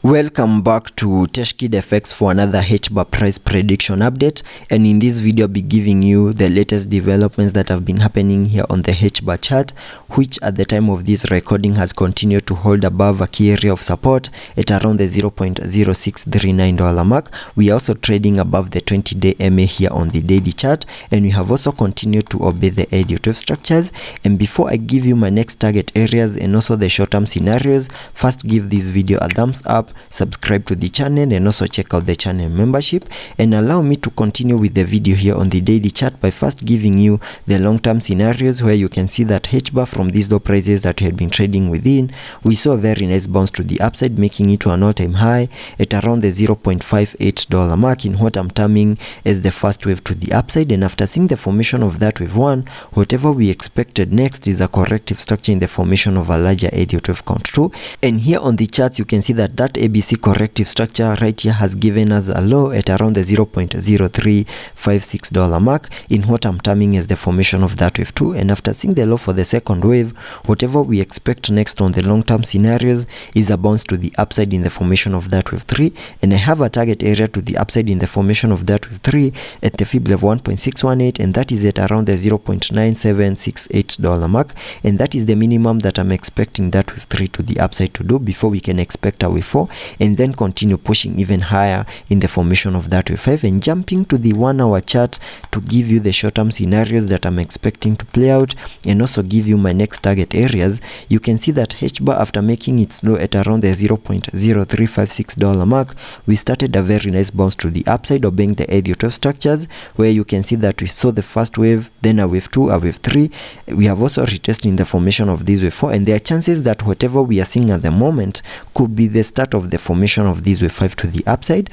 Welcome back to Teshkid FX for another Hbar price prediction update, and in this video I'll be giving you the latest developments that have been happening here on the Hbar chart, which at the time of this recording has continued to hold above a key area of support at around the $0.0639 mark. We are also trading above the 20-day MA here on the daily chart, and we have also continued to obey the Elliot wave structures. And before I give you my next target areas and also the short-term scenarios, first give this video a thumbs up, subscribe to the channel, and also check out the channel membership. And allow me to continue with the video here on the daily chart by first giving you the long-term scenarios, where you can see that Hbar from these low prices that we had been trading within, we saw a very nice bounce to the upside, making it to an all-time high at around the $0.58 mark in what I'm terming as the first wave to the upside. And after seeing the formation of that wave one, whatever we expected next is a corrective structure in the formation of a larger Elliot wave count 2. And here on the charts you can see that ABC corrective structure right here has given us a low at around the $0.0356 mark in what I'm terming as the formation of that wave 2. And after seeing the low for the second wave, whatever we expect next on the long-term scenarios is a bounce to the upside in the formation of that wave 3. And I have a target area to the upside in the formation of that wave 3 at the fib level 1.618, and that is at around the $0.9768 mark. And that is the minimum that I'm expecting that wave 3 to the upside to do before we can expect a wave 4, and then continue pushing even higher in the formation of that wave 5. And jumping to the 1 hour chart to give you the short-term scenarios that I'm expecting to play out and also give you my next target areas, you can see that Hbar, after making its low at around the $0.0356 mark, we started a very nice bounce to the upside, obeying the Elliot wave structures, where you can see that we saw the first wave, then a wave 2, a wave 3. We have also retested in the formation of this wave 4, and there are chances that whatever we are seeing at the moment could be the start of the formation of this wave 5 to the upside.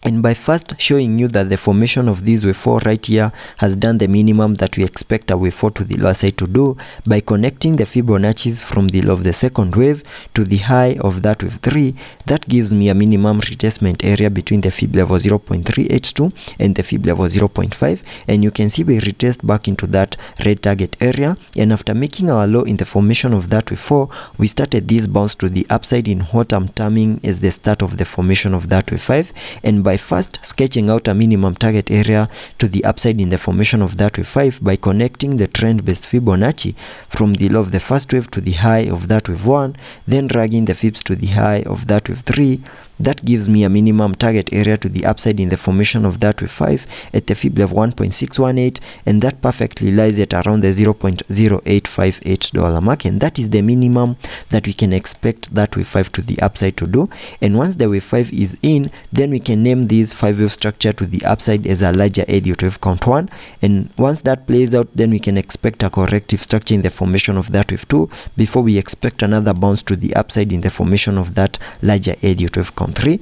And by first showing you that the formation of this wave 4 right here has done the minimum that we expect a wave 4 to the lower side to do, by connecting the Fibonacci's from the low of the second wave to the high of that wave 3, that gives me a minimum retestment area between the fib level 0.382 and the fib level 0.5. And you can see we retest back into that red target area, and after making our low in the formation of that wave 4, we started this bounce to the upside in what I'm terming as the start of the formation of that wave 5. And by first sketching out a minimum target area to the upside in the formation of that wave 5 by connecting the trend-based Fibonacci from the low of the first wave to the high of that wave 1, then dragging the fibs to the high of that wave 3, that gives me a minimum target area to the upside in the formation of that wave 5 at the fib level 1.618, and that perfectly lies at around the $0.0858 mark. And that is the minimum that we can expect that wave 5 to the upside to do. And once the wave 5 is in, then we can name this 5-wave structure to the upside as a larger Elliot wave count 1. And once that plays out, then we can expect a corrective structure in the formation of that wave 2 before we expect another bounce to the upside in the formation of that larger Elliot wave count 3.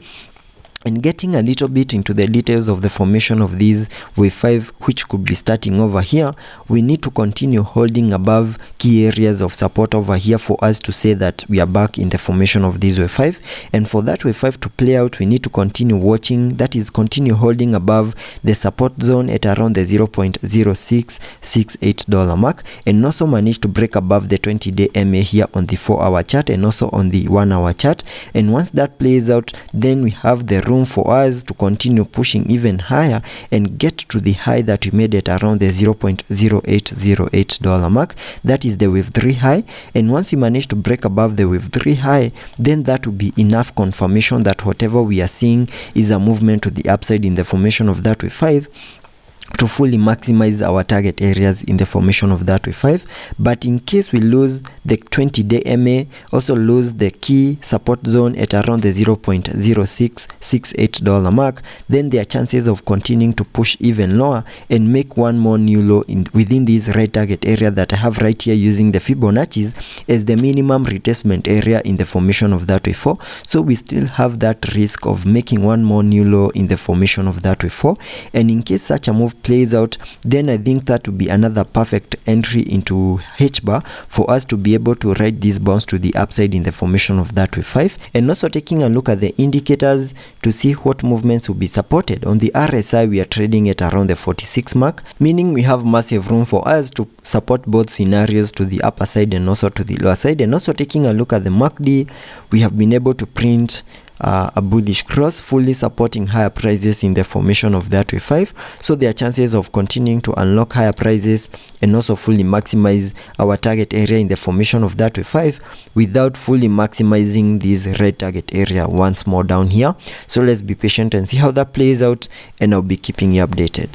And getting a little bit into the details of the formation of these wave 5, which could be starting over here, we need to continue holding above key areas of support over here for us to say that we are back in the formation of this wave 5. And for that wave 5 to play out, we need to continue watching, that is continue holding above the support zone at around the $0.0668 mark, and also manage to break above the 20-day MA here on the 4-hour chart and also on the 1-hour chart. And once that plays out, then we have the room for us to continue pushing even higher and get to the high that we made at around the $0.0808 mark. That is the wave 3 high. And once we manage to break above the wave 3 high, then that will be enough confirmation that whatever we are seeing is a movement to the upside in the formation of that wave 5, to fully maximize our target areas in the formation of that wave 5. But in case we lose the 20-day MA, also lose the key support zone at around the $0.0668 mark, then there are chances of continuing to push even lower and make one more new low within this red target area that I have right here, using the Fibonacci's as the minimum retestment area in the formation of that wave 4. So we still have that risk of making one more new low in the formation of that wave 4. And in case such a move plays out, then I think that would be another perfect entry into Hbar for us to be able to ride this bounce to the upside in the formation of that wave 5. And also taking a look at the indicators to see what movements will be supported. On the RSI, we are trading at around the 46 mark, meaning we have massive room for us to support both scenarios to the upper side and also to the lower side. And also taking a look at the MACD, we have been able to print a bullish cross, fully supporting higher prices in the formation of that wave 5. So there are chances of continuing to unlock higher prices and also fully maximize our target area in the formation of that wave 5 without fully maximizing this red target area once more down here. So let's be patient and see how that plays out, and I'll be keeping you updated.